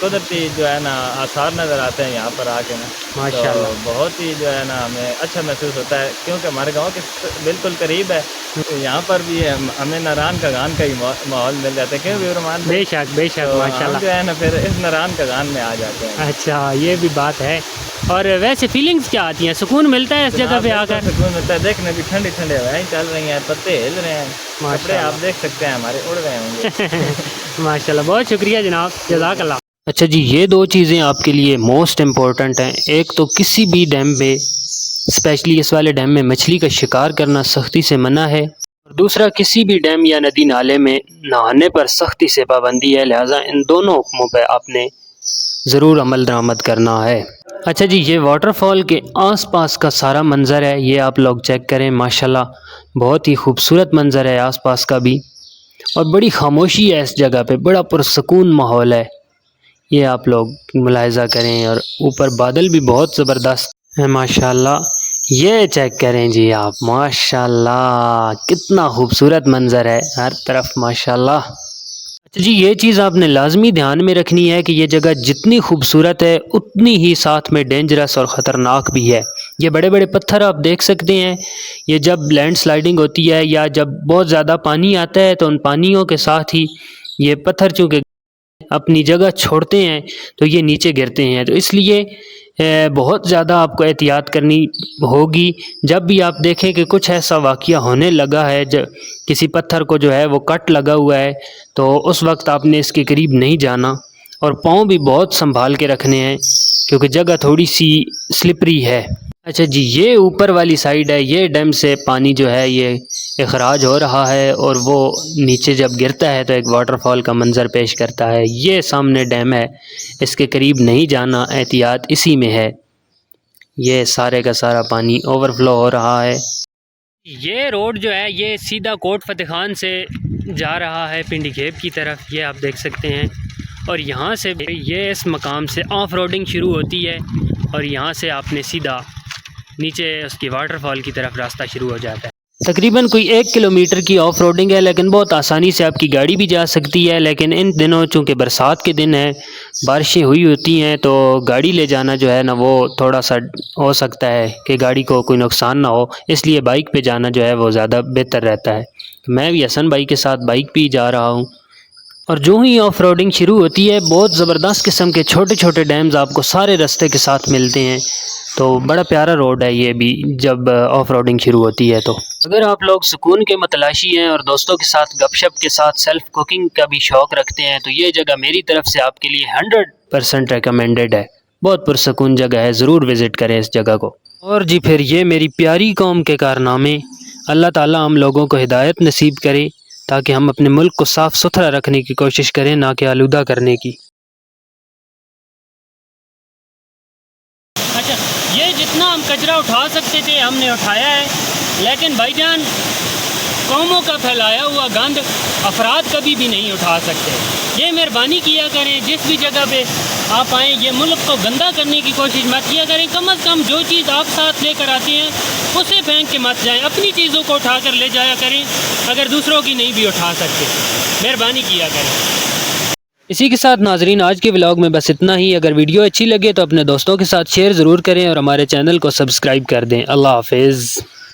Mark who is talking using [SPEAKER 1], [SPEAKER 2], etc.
[SPEAKER 1] قدرتی جو ہے نا آثار نظر آتے ہیں یہاں پر آ کے نا،
[SPEAKER 2] ماشاءاللہ۔
[SPEAKER 1] تو بہت ہی جو ہے نا ہمیں اچھا محسوس ہوتا ہے، کیونکہ ہمارے گاؤں کے بالکل قریب ہے، یہاں پر بھی ہمیں ناران کا گان کا ہی ماحول مل جاتا ہے، کیوں بھی رحمان
[SPEAKER 2] بے شک بے شک،
[SPEAKER 1] تو
[SPEAKER 2] ماشاء
[SPEAKER 1] ہم
[SPEAKER 2] اللہ۔
[SPEAKER 1] جو ہے نا پھر اس ناران کا گان میں آ جاتے ہیں۔
[SPEAKER 2] اچھا، یہ بھی بات ہے۔ اور ویسے فیلنگز کیا آتی ہیں؟ سکون ملتا ہے اس جگہ پہ آ کر؟
[SPEAKER 1] سکون ہوتا ہے، دیکھنے بھی ٹھنڈی ٹھنڈی ہوائیں چل رہی ہیں، پتے ہل رہے ہیں، کپڑے آپ دیکھ سکتے ہیں ہمارے اڑ رہے ہوں گے۔
[SPEAKER 2] ماشاءاللہ، بہت شکریہ جناب، جزاک اللہ۔
[SPEAKER 3] اچھا جی، یہ دو چیزیں آپ کے لیے موسٹ امپورٹنٹ ہیں۔ ایک تو کسی بھی ڈیم میں، اسپیشلی اس والے ڈیم میں مچھلی کا شکار کرنا سختی سے منع ہے، اور دوسرا کسی بھی ڈیم یا ندی نالے میں نہانے پر سختی سے پابندی ہے، لہٰذا ان دونوں حکموں پہ آپ نے ضرور عمل درآمد کرنا ہے۔ اچھا جی، یہ واٹر فال کے آس پاس کا سارا منظر ہے، یہ آپ لوگ چیک کریں، ماشاءاللہ بہت ہی خوبصورت منظر ہے آس پاس کا بھی، اور بڑی خاموشی ہے اس جگہ پہ، بڑا پرسکون ماحول ہے، یہ آپ لوگ ملاحظہ کریں۔ اور اوپر بادل بھی بہت زبردست ہے ماشاءاللہ، یہ چیک کریں جی آپ، ماشاءاللہ کتنا خوبصورت منظر ہے ہر طرف ماشاءاللہ۔ اچھا جی، یہ چیز آپ نے لازمی دھیان میں رکھنی ہے کہ یہ جگہ جتنی خوبصورت ہے اتنی ہی ساتھ میں ڈینجرس اور خطرناک بھی ہے۔ یہ بڑے بڑے پتھر آپ دیکھ سکتے ہیں، یہ جب لینڈ سلائڈنگ ہوتی ہے یا جب بہت زیادہ پانی آتا ہے تو ان پانیوں کے ساتھ ہی یہ پتھر چونکہ اپنی جگہ چھوڑتے ہیں تو یہ نیچے گرتے ہیں، تو اس لیے بہت زیادہ آپ کو احتیاط کرنی ہوگی۔ جب بھی آپ دیکھیں کہ کچھ ایسا واقعہ ہونے لگا ہے، کسی پتھر کو جو ہے وہ کٹ لگا ہوا ہے، تو اس وقت آپ نے اس کے قریب نہیں جانا، اور پاؤں بھی بہت سنبھال کے رکھنے ہیں کیونکہ جگہ تھوڑی سی سلپری ہے۔ اچھا جی، یہ اوپر والی سائیڈ ہے، یہ ڈیم سے پانی جو ہے یہ اخراج ہو رہا ہے، اور وہ نیچے جب گرتا ہے تو ایک واٹر فال کا منظر پیش کرتا ہے۔ یہ سامنے ڈیم ہے، اس کے قریب نہیں جانا، احتیاط اسی میں ہے۔ یہ سارے کا سارا پانی اوور فلو ہو رہا ہے۔
[SPEAKER 2] یہ روڈ جو ہے یہ سیدھا کوٹ فتح خان سے جا رہا ہے پنڈی گھیب کی طرف، یہ آپ دیکھ سکتے ہیں، اور یہاں سے یہ اس مقام سے آف روڈنگ شروع ہوتی ہے، اور یہاں سے آپ نے سیدھا نیچے اس کی واٹر فال کی طرف راستہ شروع ہو جاتا ہے۔
[SPEAKER 3] تقریباً کوئی 1 کلومیٹر کی آف روڈنگ ہے، لیکن بہت آسانی سے آپ کی گاڑی بھی جا سکتی ہے، لیکن ان دنوں چونکہ برسات کے دن ہیں، بارشیں ہوئی ہوتی ہیں، تو گاڑی لے جانا جو ہے نا وہ تھوڑا سا ہو سکتا ہے کہ گاڑی کو کوئی نقصان نہ ہو، اس لیے بائک پہ جانا جو ہے وہ زیادہ بہتر رہتا ہے۔ میں بھی حسن بھائی کے ساتھ بائک پہ ہی جا رہا ہوں، اور جو ہی آف روڈنگ شروع ہوتی ہے بہت زبردست قسم کے چھوٹے چھوٹے ڈیمز آپ کو سارے رستے کے ساتھ ملتے ہیں، تو بڑا پیارا روڈ ہے یہ بھی جب آف روڈنگ شروع ہوتی ہے۔ تو اگر آپ لوگ سکون کے متلاشی ہیں اور دوستوں کے ساتھ گپ شپ کے ساتھ سیلف کوکنگ کا بھی شوق رکھتے ہیں تو یہ جگہ میری طرف سے آپ کے لیے 100% ریکمینڈڈ ہے، بہت پرسکون جگہ ہے، ضرور وزٹ کریں اس جگہ کو۔ اور جی پھر یہ میری پیاری قوم کے کارنامے، اللہ تعالیٰ ہم لوگوں کو ہدایت نصیب کرے تاکہ ہم اپنے ملک کو صاف ستھرا رکھنے کی کوشش کریں، نہ کہ آلودہ کرنے کی۔
[SPEAKER 2] اچھا، یہ جتنا ہم کچرا اٹھا سکتے تھے ہم نے اٹھایا ہے، لیکن بھائی جان قوموں کا پھیلایا ہوا گند افراد کبھی بھی نہیں اٹھا سکتے۔ یہ مہربانی کیا کریں، جس بھی جگہ پہ آپ آئیں یہ ملک کو گندا کرنے کی کوشش مت کیا کریں، کم از کم جو چیز آپ ساتھ لے کر آتے ہیں اسے پھینک کے مت جائیں، اپنی چیزوں کو اٹھا کر لے جایا کریں، اگر دوسروں کی نہیں بھی اٹھا سکتے مہربانی کیا کریں۔
[SPEAKER 3] اسی کے ساتھ ناظرین آج کے ولاگ میں بس اتنا ہی۔ اگر ویڈیو اچھی لگے تو اپنے دوستوں کے ساتھ شیئر ضرور کریں اور ہمارے چینل کو سبسکرائب کر دیں۔ اللہ حافظ۔